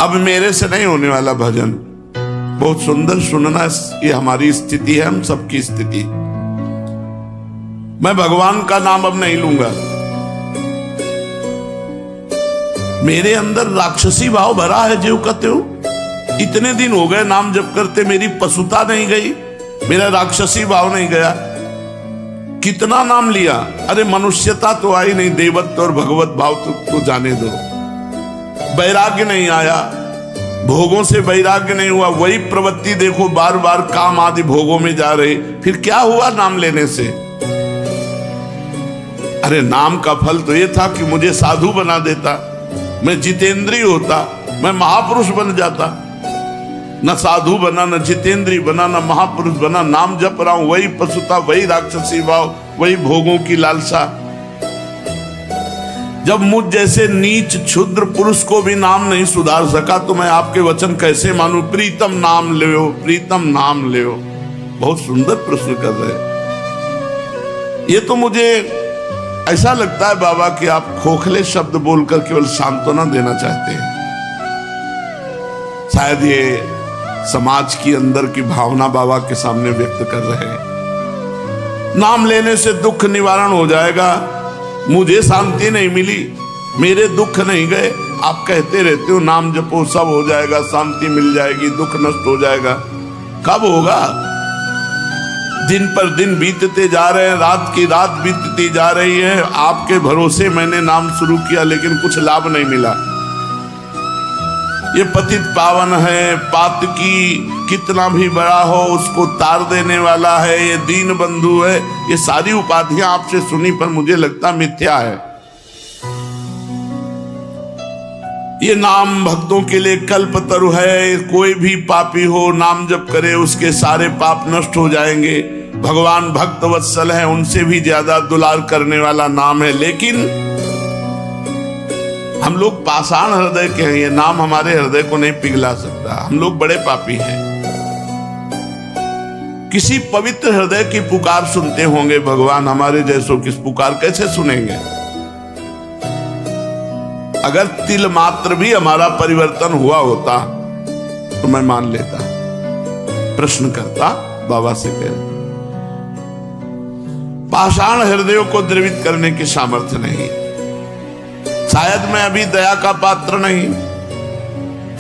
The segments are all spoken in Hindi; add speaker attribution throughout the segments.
Speaker 1: अब मेरे से नहीं होने वाला भजन। बहुत सुंदर सुनना, ये हमारी स्थिति है, हम सबकी स्थिति। मैं भगवान का नाम अब नहीं लूंगा। मेरे अंदर राक्षसी भाव भरा है, जो कहते हो इतने दिन हो गए नाम जप करते, मेरी पशुता नहीं गई, मेरा राक्षसी भाव नहीं गया। कितना नाम लिया, अरे मनुष्यता तो आई नहीं, देवत्व और भगवत भाव तो जाने दो। वैराग्य नहीं आया, भोगों से वैराग्य नहीं हुआ, वही प्रवृत्ति देखो बार बार काम आदि भोगों में जा रही। फिर क्या हुआ नाम लेने से? अरे नाम का फल तो ये था कि मुझे साधु बना देता, मैं जितेंद्रिय होता, मैं महापुरुष बन जाता। न साधु बना, न जितेंद्रिय बना, न महापुरुष बना। नाम जप रहा हूं, वही पशुता, वही राक्षसी भाव, वही भोगों की लालसा। जब मुझ जैसे नीच क्षुद्र पुरुष को भी नाम नहीं सुधार सका, तो मैं आपके वचन कैसे मानूं? प्रीतम नाम ले, प्रीतम नाम ले। बहुत सुंदर प्रश्न कर रहे। ये तो मुझे ऐसा लगता है बाबा कि आप खोखले शब्द बोलकर केवल सांत्वना देना चाहते हैं। शायद ये समाज की अंदर की भावना बाबा के सामने व्यक्त कर रहे हैं। नाम लेने से दुख निवारण हो जाएगा। मुझे शांति नहीं मिली, मेरे दुख नहीं गए। आप कहते रहते हो नाम जपो सब हो जाएगा, शांति मिल जाएगी, दुख नष्ट हो जाएगा। कब होगा? दिन पर दिन बीतते जा रहे हैं, रात की रात बीतती जा रही है। आपके भरोसे मैंने नाम शुरू किया, लेकिन कुछ लाभ नहीं मिला। ये पतित पावन है, पातकी कितना भी बड़ा हो उसको तार देने वाला है, ये दीन बंधु है। ये सारी उपाधियां आपसे सुनी, पर मुझे लगता मिथ्या है। ये नाम भक्तों के लिए कल्पतरु है। कोई भी पापी हो नाम जप करे, उसके सारे पाप नष्ट हो जाएंगे। भगवान भक्त वत्सल है, उनसे भी ज्यादा दुलार करने वाला नाम है। लेकिन हम लोग पाषाण हृदय के हैं, ये नाम हमारे हृदय को नहीं पिघला सकता। हम लोग बड़े पापी हैं। किसी पवित्र हृदय की पुकार सुनते होंगे भगवान, हमारे जैसों की पुकार कैसे सुनेंगे? अगर तिल मात्र भी हमारा परिवर्तन हुआ होता तो मैं मान लेता। प्रश्न करता बाबा से कह, पाषाण हृदयों को द्रवित करने की सामर्थ्य नहीं। शायद मैं अभी दया का पात्र नहीं,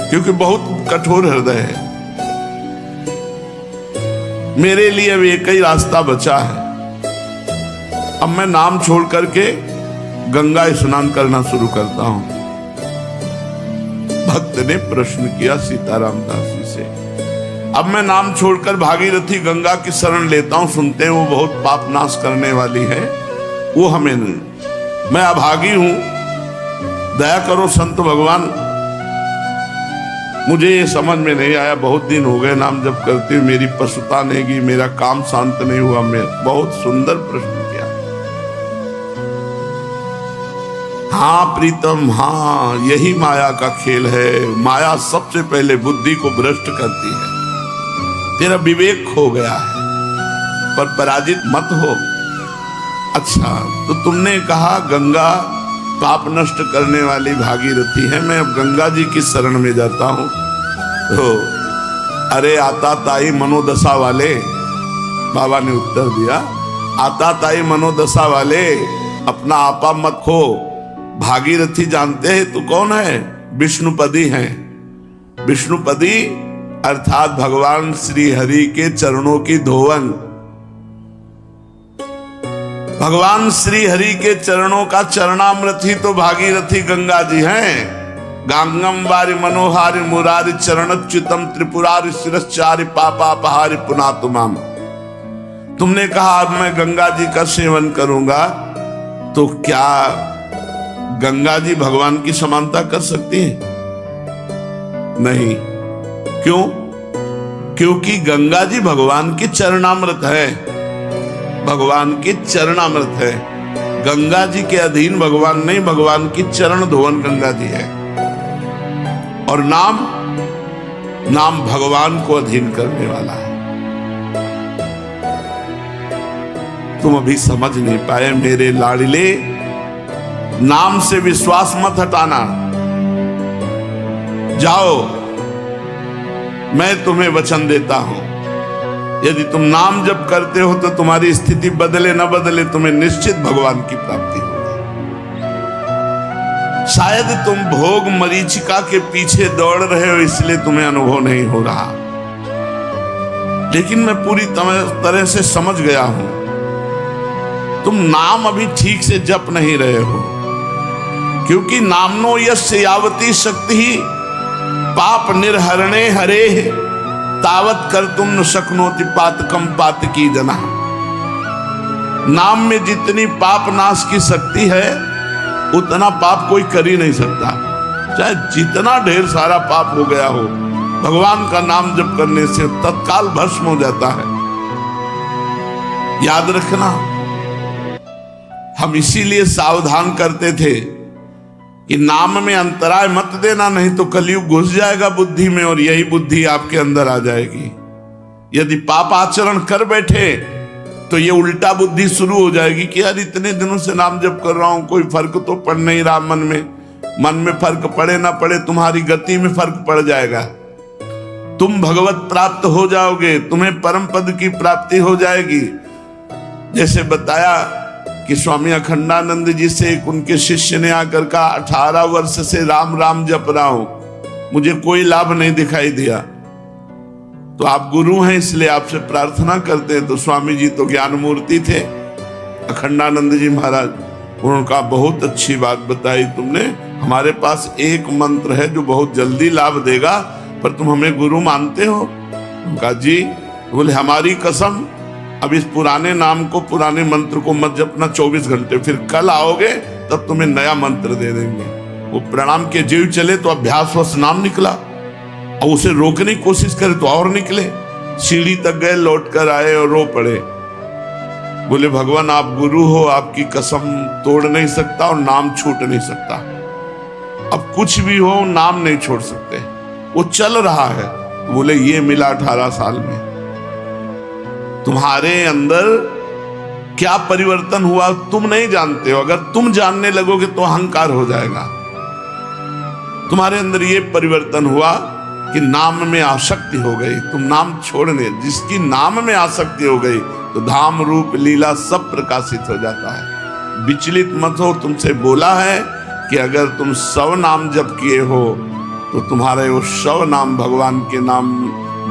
Speaker 1: क्योंकि बहुत कठोर हृदय है। मेरे लिए अब एक ही रास्ता बचा है। अब मैं नाम छोड़ करके गंगा स्नान करना शुरू करता हूं। भक्त ने प्रश्न किया सीताराम दास जी से। अब मैं नाम छोड़कर भागीरथी गंगा की शरण लेता हूं। सुनते हैं वो बहुत पाप नाश करने वाली है, वो हमें नहीं। मैं अभागी हूं, दया करो संत भगवान। मुझे ये समझ में नहीं आया, बहुत दिन हो गए नाम जप करते हुए, मेरी पशुता नहीं गई, मेरा काम शांत नहीं हुआ। मैं बहुत सुंदर प्रश्न किया। हाँ प्रीतम, हाँ यही माया का खेल है। माया सबसे पहले बुद्धि को भ्रष्ट करती है। तेरा विवेक खो गया है, पर पराजित मत हो। अच्छा, तो तुमने कहा गंगा पाप नष्ट करने वाली भागीरथी है, मैं अब गंगा जी की शरण में जाता हूं। तो अरे आता ताई मनोदशा वाले, बाबा ने उत्तर दिया, आता ताई मनोदशा वाले, अपना आपा मत खो। भागीरथी जानते हैं तू कौन है? विष्णुपदी हैं। विष्णुपदी अर्थात भगवान श्री हरि के चरणों की धोवन। भगवान श्री हरि के चरणों का चरणामृत ही तो भागीरथी गंगा जी हैं। गांगम वारि मनोहारि मुरारि चरणच्युतम त्रिपुरारि शिरश्चारि पापापहारि पुनातुमाम। तुमने कहा अब मैं गंगा जी का सेवन करूंगा, तो क्या गंगा जी भगवान की समानता कर सकती है? नहीं। क्यों? क्योंकि गंगा जी भगवान की चरणामृत है, भगवान की चरणामृत है। गंगा जी के अधीन भगवान नहीं, भगवान की चरण धोवन गंगा जी है। और नाम भगवान को अधीन करने वाला है। तुम अभी समझ नहीं पाए मेरे लाडले। नाम से विश्वास मत हटाना। जाओ, मैं तुम्हें वचन देता हूं, यदि तुम नाम जप करते हो तो तुम्हारी स्थिति बदले न बदले, तुम्हें निश्चित भगवान की प्राप्ति होगी। शायद तुम भोग मरीचिका के पीछे दौड़ रहे हो, इसलिए तुम्हें अनुभव नहीं हो रहा, लेकिन मैं पूरी तरह से समझ गया हूं, तुम नाम अभी ठीक से जप नहीं रहे हो, क्योंकि नामनो यस्य यावती शक्ति ही पाप निर्हरणे हरे तावत कर तुम न शक्नोति पातकम पातकी जना। नाम में जितनी पाप नाश की शक्ति है उतना पाप कोई कर ही नहीं सकता, चाहे जितना ढेर सारा पाप हो गया हो, भगवान का नाम जप करने से तत्काल भस्म हो जाता है। याद रखना, हम इसीलिए सावधान करते थे कि नाम में अंतराय मत देना, नहीं तो कलयुग घुस जाएगा बुद्धि में और यही बुद्धि आपके अंदर आ जाएगी। यदि पाप आचरण कर बैठे तो ये उल्टा बुद्धि शुरू हो जाएगी कि यार इतने दिनों से नाम जप कर रहा हूं, कोई फर्क तो पड़ नहीं रहा मन में फर्क पड़े ना पड़े, तुम्हारी गति में फर्क पड़ जाएगा, तुम भगवत प्राप्त हो जाओगे, तुम्हें परम पद की प्राप्ति हो जाएगी। जैसे बताया कि स्वामी अखंडानंद जी से एक उनके शिष्य ने आकर कहा, 18 वर्ष से राम राम जप रहा हूं, मुझे कोई लाभ नहीं दिखाई दिया, तो आप गुरु हैं इसलिए आपसे प्रार्थना करते हैं। तो स्वामी जी तो ज्ञान मूर्ति थे, अखंडानंद जी महाराज, उन्होंने कहा बहुत अच्छी बात बताई तुमने, हमारे पास एक मंत्र है जो बहुत जल्दी लाभ देगा, पर तुम हमें गुरु मानते हो? कहा जी। बोले हमारी कसम, अब इस पुराने नाम को, पुराने मंत्र को मत जपना 24 घंटे, फिर कल आओगे तब तुम्हें नया मंत्र दे देंगे। वो प्रणाम के जीव चले तो अभ्यासवश नाम निकला, और उसे रोकने की कोशिश करे तो और निकले, सीढ़ी तक गए, लौट कर आए और रो पड़े। बोले भगवान आप गुरु हो, आपकी कसम तोड़ नहीं सकता और नाम छूट नहीं सकता, अब कुछ भी हो नाम नहीं छोड़ सकते। वो चल रहा है। बोले ये मिला 18 साल में, तुम्हारे अंदर क्या परिवर्तन हुआ तुम नहीं जानते हो, अगर तुम जानने लगोगे तो अहंकार हो जाएगा। तुम्हारे अंदर ये परिवर्तन हुआ कि नाम में आसक्ति हो गई, तुम नाम छोड़ने, जिसकी नाम में आसक्ति हो गई तो धाम रूप लीला सब प्रकाशित हो जाता है। विचलित मत हो, तुमसे बोला है कि अगर तुम 100 नाम जप किए हो तो तुम्हारे वो 100 नाम भगवान के नाम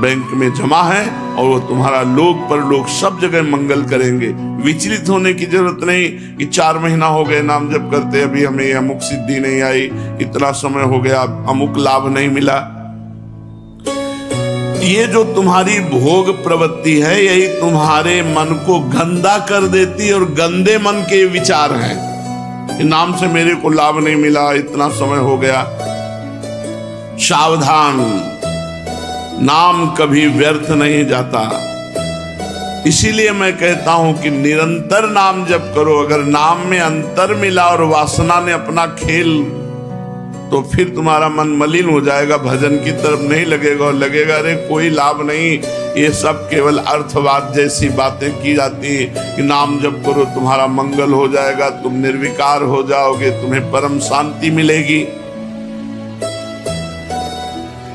Speaker 1: बैंक में जमा है, और वो तुम्हारा लोक परलोक सब जगह मंगल करेंगे। विचलित होने की जरूरत नहीं कि 4 महीना हो गए नाम जप करते, अभी हमें अमुक सिद्धि नहीं आई, इतना समय हो गया अमुक लाभ नहीं मिला। ये जो तुम्हारी भोग प्रवृत्ति है यही तुम्हारे मन को गंदा कर देती है, और गंदे मन के विचार हैं कि नाम से मेरे को लाभ नहीं मिला, इतना समय हो गया। सावधान, नाम कभी व्यर्थ नहीं जाता। इसीलिए मैं कहता हूं कि निरंतर नाम जप करो। अगर नाम में अंतर मिला और वासना ने अपना खेल, तो फिर तुम्हारा मन मलिन हो जाएगा, भजन की तरफ नहीं लगेगा, और लगेगा अरे कोई लाभ नहीं, ये सब केवल अर्थवाद जैसी बातें की जाती है कि नाम जप करो तुम्हारा मंगल हो जाएगा, तुम निर्विकार हो जाओगे, तुम्हें परम शांति मिलेगी।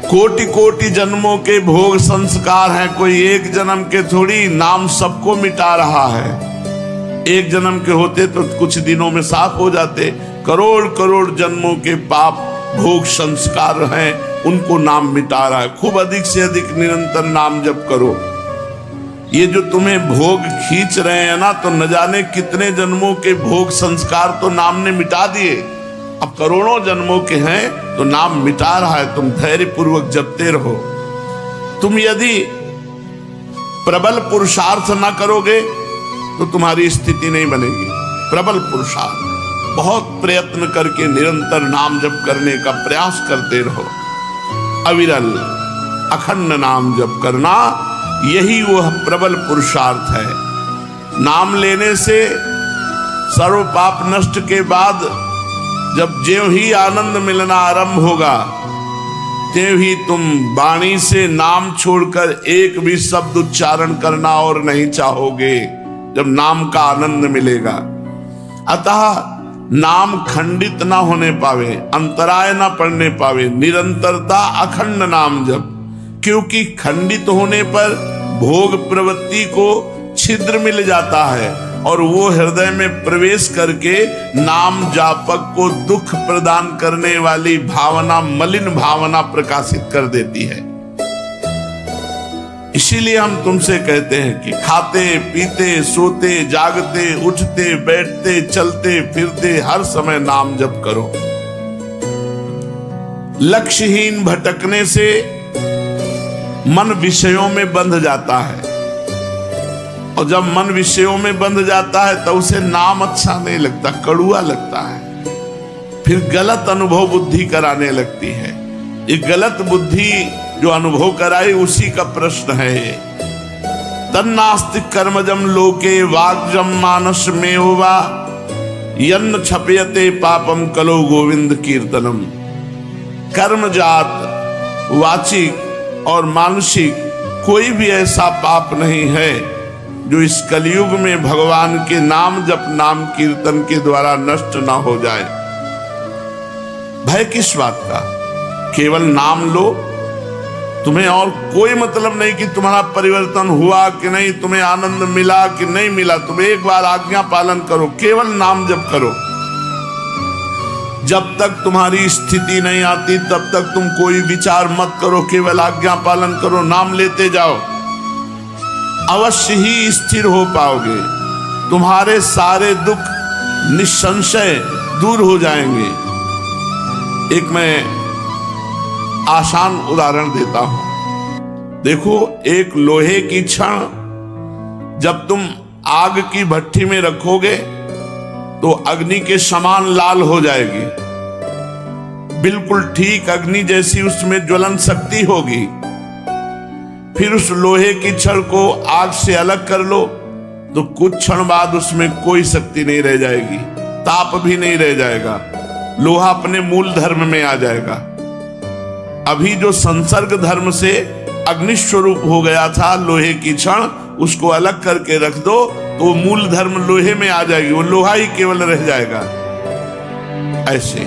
Speaker 1: कोटि कोटि जन्मों के भोग संस्कार हैं, कोई एक जन्म के थोड़ी, नाम सबको मिटा रहा है। एक जन्म के होते तो कुछ दिनों में साफ हो जाते, करोड़ करोड़ जन्मों के पाप भोग संस्कार हैं, उनको नाम मिटा रहा है। खूब अधिक से अधिक निरंतर नाम जप करो। ये जो तुम्हें भोग खींच रहे हैं ना, तो न जाने कितने जन्मों के भोग संस्कार तो नाम ने मिटा दिए, अब करोड़ों जन्मों के हैं तो नाम मिटा रहा है। तुम धैर्य पूर्वक जपते रहो। तुम यदि प्रबल पुरुषार्थ ना करोगे तो तुम्हारी स्थिति नहीं बनेगी। प्रबल पुरुषार्थ, बहुत प्रयत्न करके निरंतर नाम जप करने का प्रयास करते रहो। अविरल अखंड नाम जप करना, यही वह प्रबल पुरुषार्थ है। नाम लेने से सर्व पाप नष्ट के बाद जब ज्यों ही आनंद मिलना आरंभ होगा, त्यों ही तुम वाणी से नाम छोड़कर एक भी शब्द उच्चारण करना और नहीं चाहोगे, जब नाम का आनंद मिलेगा। अतः नाम खंडित ना होने पावे, अंतराय ना पड़ने पावे, निरंतरता अखंड नाम जप। क्योंकि खंडित होने पर भोग प्रवृत्ति को छिद्र मिल जाता है और वो हृदय में प्रवेश करके नाम जापक को दुख प्रदान करने वाली भावना, मलिन भावना प्रकाशित कर देती है। इसीलिए हम तुमसे कहते हैं कि खाते पीते सोते जागते उठते बैठते चलते फिरते हर समय नाम जप करो। लक्ष्यहीन भटकने से मन विषयों में बंध जाता है और जब मन विषयों में बंध जाता है तो उसे नाम अच्छा नहीं लगता, कड़ुआ लगता है, फिर गलत अनुभव बुद्धि कराने लगती है। ये गलत बुद्धि जो अनुभव कराई उसी का प्रश्न है ये। तन्नास्ति कर्मजम लोके वाग्जम मानस में होवा यन्न छपयते पापम कलो गोविंद कीर्तनम। कर्मजात वाचिक और मानसिक कोई भी ऐसा पाप नहीं है जो इस कलयुग में भगवान के नाम जप नाम कीर्तन के द्वारा नष्ट ना हो जाए। भय किस बात का? केवल नाम लो, तुम्हें और कोई मतलब नहीं कि तुम्हारा परिवर्तन हुआ कि नहीं, तुम्हें आनंद मिला कि नहीं मिला। तुम एक बार आज्ञा पालन करो, केवल नाम जप करो। जब तक तुम्हारी स्थिति नहीं आती तब तक तुम कोई विचार मत करो, केवल आज्ञा पालन करो, नाम लेते जाओ। अवश्य ही स्थिर हो पाओगे, तुम्हारे सारे दुख निसंशय दूर हो जाएंगे। एक मैं आसान उदाहरण देता हूं। देखो, एक लोहे की छड़ जब तुम आग की भट्टी में रखोगे तो अग्नि के समान लाल हो जाएगी, बिल्कुल ठीक अग्नि जैसी उसमें ज्वलन शक्ति होगी। फिर उस लोहे की छड़ को आग से अलग कर लो तो कुछ क्षण बाद उसमें कोई शक्ति नहीं रह जाएगी, ताप भी नहीं रह जाएगा, लोहा अपने मूल धर्म में आ जाएगा। अभी जो संसर्ग धर्म से अग्नि स्वरूप हो गया था लोहे की छड़, उसको अलग करके रख दो तो मूल धर्म लोहे में आ जाएगी, वो लोहा ही केवल रह जाएगा। ऐसे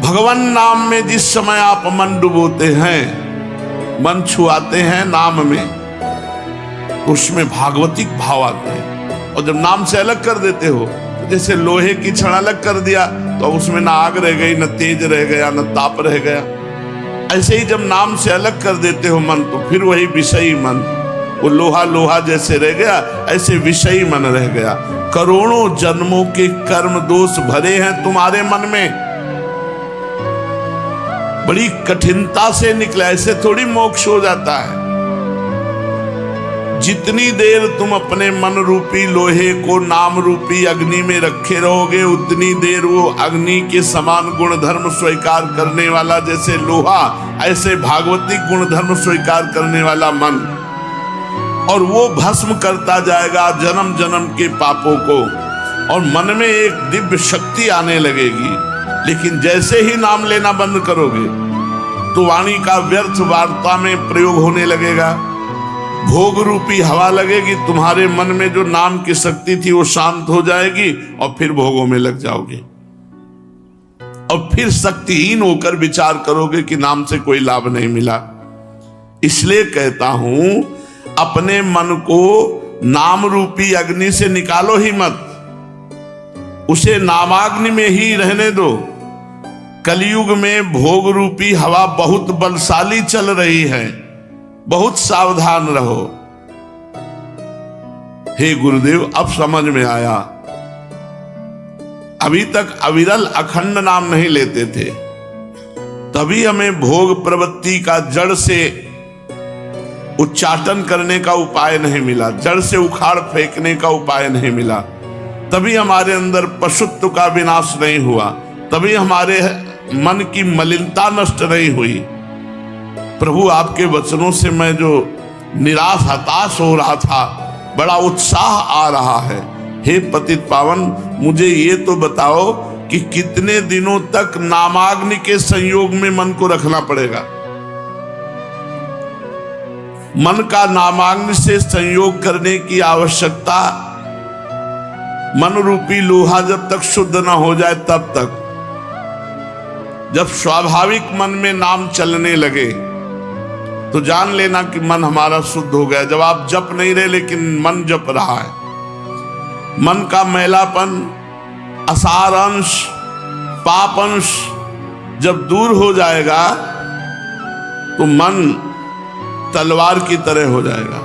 Speaker 1: भगवान नाम में जिस समय आप मन डुबोते हैं, मन छुआते हैं नाम में, उसमें भागवतिक भाव आते हैं। और जब नाम से अलग कर देते हो, जैसे लोहे की छड़ अलग कर दिया तो उसमें ना आग रह गई, न तेज रह गया, न ताप रह गया। ऐसे ही जब नाम से अलग कर देते हो मन, तो फिर वही विषयी मन, वो लोहा लोहा जैसे रह गया, ऐसे विषयी मन रह गया। करोड़ों जन्मों के कर्म दोष भरे हैं तुम्हारे मन में, बड़ी कठिनता से निकला, ऐसे थोड़ी मोक्ष हो जाता है। जितनी देर तुम अपने मन रूपी लोहे को नाम रूपी अग्नि में रखे रहोगे, उतनी देर वो अग्नि के समान गुणधर्म स्वीकार करने वाला जैसे लोहा, ऐसे भागवतिक गुणधर्म स्वीकार करने वाला मन, और वो भस्म करता जाएगा जन्म जन्म के पापों को, और मन में एक दिव्य शक्ति आने लगेगी। लेकिन जैसे ही नाम लेना बंद करोगे तो वाणी का व्यर्थ वार्ता में प्रयोग होने लगेगा, भोग रूपी हवा लगेगी, तुम्हारे मन में जो नाम की शक्ति थी वो शांत हो जाएगी और फिर भोगों में लग जाओगे और फिर शक्तिहीन होकर विचार करोगे कि नाम से कोई लाभ नहीं मिला। इसलिए कहता हूं, अपने मन को नाम रूपी अग्नि से निकालो ही मत, उसे नामाग्नि में ही रहने दो। कलयुग में भोग रूपी हवा बहुत बलशाली चल रही है, बहुत सावधान रहो। हे गुरुदेव, अब समझ में आया। अभी तक अविरल अखंड नाम नहीं लेते थे, तभी हमें भोग प्रवृत्ति का जड़ से उच्चाटन करने का उपाय नहीं मिला, जड़ से उखाड़ फेंकने का उपाय नहीं मिला। तभी हमारे अंदर पशुत्व का विनाश नहीं हुआ, तभी हमारे मन की मलिनता नष्ट नहीं हुई। प्रभु, आपके वचनों से मैं जो निराश हताश हो रहा था, बड़ा उत्साह आ रहा है। हे पतित पावन, मुझे ये तो बताओ कि कितने दिनों तक नामाग्नि के संयोग में मन को रखना पड़ेगा? मन का नामाग्नि से संयोग करने की आवश्यकता मन रूपी लोहा जब तक शुद्ध ना हो जाए तब तक। जब स्वाभाविक मन में नाम चलने लगे तो जान लेना कि मन हमारा शुद्ध हो गया। जब आप जप नहीं रहे लेकिन मन जप रहा है, मन का मैलापन, असार अंश, पाप अंश जब दूर हो जाएगा तो मन तलवार की तरह हो जाएगा।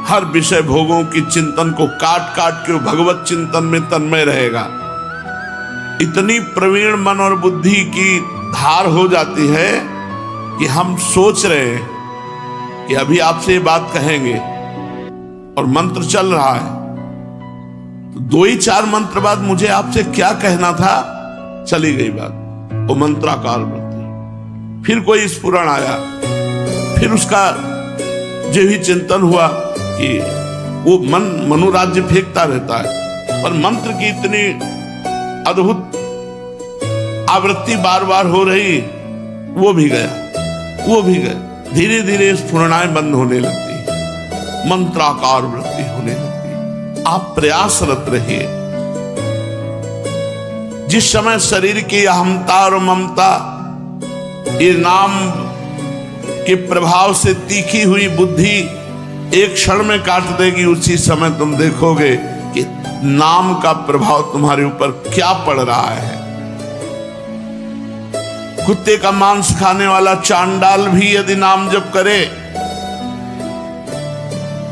Speaker 1: हर विषय भोगों की चिंतन को काट काट के भगवत चिंतन में तन्मय रहेगा। इतनी प्रवीण मन और बुद्धि की धार हो जाती है कि हम सोच रहे हैं कि अभी आपसे ये बात कहेंगे और मंत्र चल रहा है, तो 2 ही 4 मंत्र बाद मुझे आपसे क्या कहना था, चली गई बात। वो मंत्राकार वृत्ति। फिर कोई स्फुरण आया, फिर उसका जो भी चिंतन हुआ कि वो मन मनोराज्य फेंकता रहता है, पर मंत्र की इतनी अद्भुत आवृत्ति बार बार हो रही, वो भी गया, वो भी गया। धीरे धीरे स्फुरणाएं बंद होने लगती, मंत्राकार वृत्ति होने लगती। आप प्रयासरत रहिए। जिस समय शरीर की अहमता और ममता ये नाम के प्रभाव से तीखी हुई बुद्धि एक क्षण में काट देगी, उसी समय तुम देखोगे कि नाम का प्रभाव तुम्हारे ऊपर क्या पड़ रहा है। कुत्ते का मांस खाने वाला चांडाल भी यदि नाम जप करे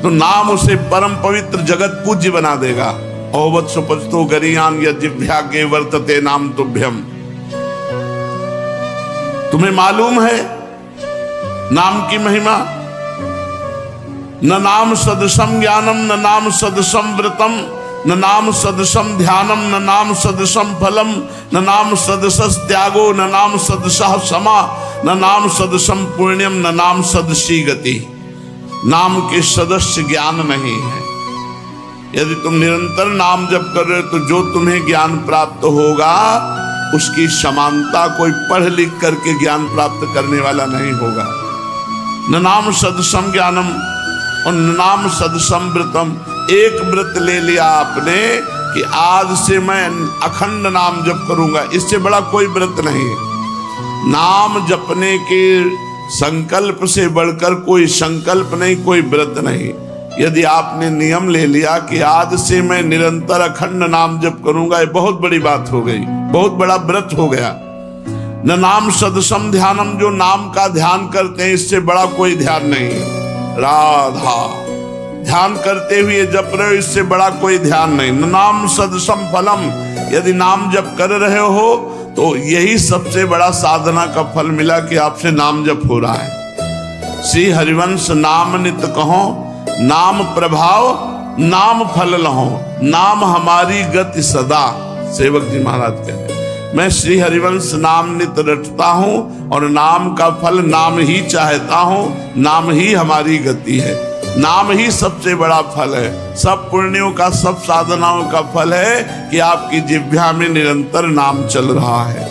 Speaker 1: तो नाम उसे परम पवित्र जगत पूज्य बना देगा। ओवत सुपस्तो गरियान यज्ञभ्यागे वर्तते नाम तुभ्यम। तुम्हें मालूम है नाम की महिमा? न नाम सदसम ज्ञानम, न नाम सदसम व्रतम, न नाम सदसम ध्यानम, न नाम सदसम फलम, न नाम सदसस त्यागो, न नाम सदसः क्षमा, न नाम सदसम पुण्यम, न नाम सदसी गति। नाम के सदस्य ज्ञान नहीं है। यदि तुम निरंतर नाम जप कर रहे हो तो जो तुम्हें ज्ञान प्राप्त होगा उसकी समानता कोई पढ़ लिख करके ज्ञान प्राप्त करने वाला नहीं होगा। न नाम सदसम ज्ञानम और न नाम सदसम व्रतम। एक व्रत ले लिया आपने कि आज से मैं अखंड नाम जप करूंगा, इससे बड़ा कोई व्रत नहीं। नाम जपने के संकल्प से बढ़कर कोई संकल्प नहीं, कोई व्रत नहीं। यदि आपने नियम ले लिया कि आज से मैं निरंतर अखंड नाम जप करूंगा, ये बहुत बड़ी बात हो गई, बहुत बड़ा व्रत हो गया। न नाम सदसम ध्यानम, जो नाम का ध्यान करते हैं इससे बड़ा कोई ध्यान नहीं। राधा ध्यान करते हुए जप रहे हो, इससे बड़ा कोई ध्यान नहीं। न नाम सदसम फलम, यदि नाम जप कर रहे हो तो यही सबसे बड़ा साधना का फल मिला कि आपसे नाम जप हो रहा है। श्री हरिवंश नाम नित कहो, नाम प्रभाव नाम फल लहो, नाम हमारी गति सदा। सेवक जी महाराज कह रहे हैं, मैं श्री हरिवंश नाम नित रटता हूं और नाम का फल नाम ही चाहता हूं, नाम ही हमारी गति है। नाम ही सबसे बड़ा फल है। सब पुण्यों का, सब साधनाओं का फल है कि आपकी जिह्वा में निरंतर नाम चल रहा है।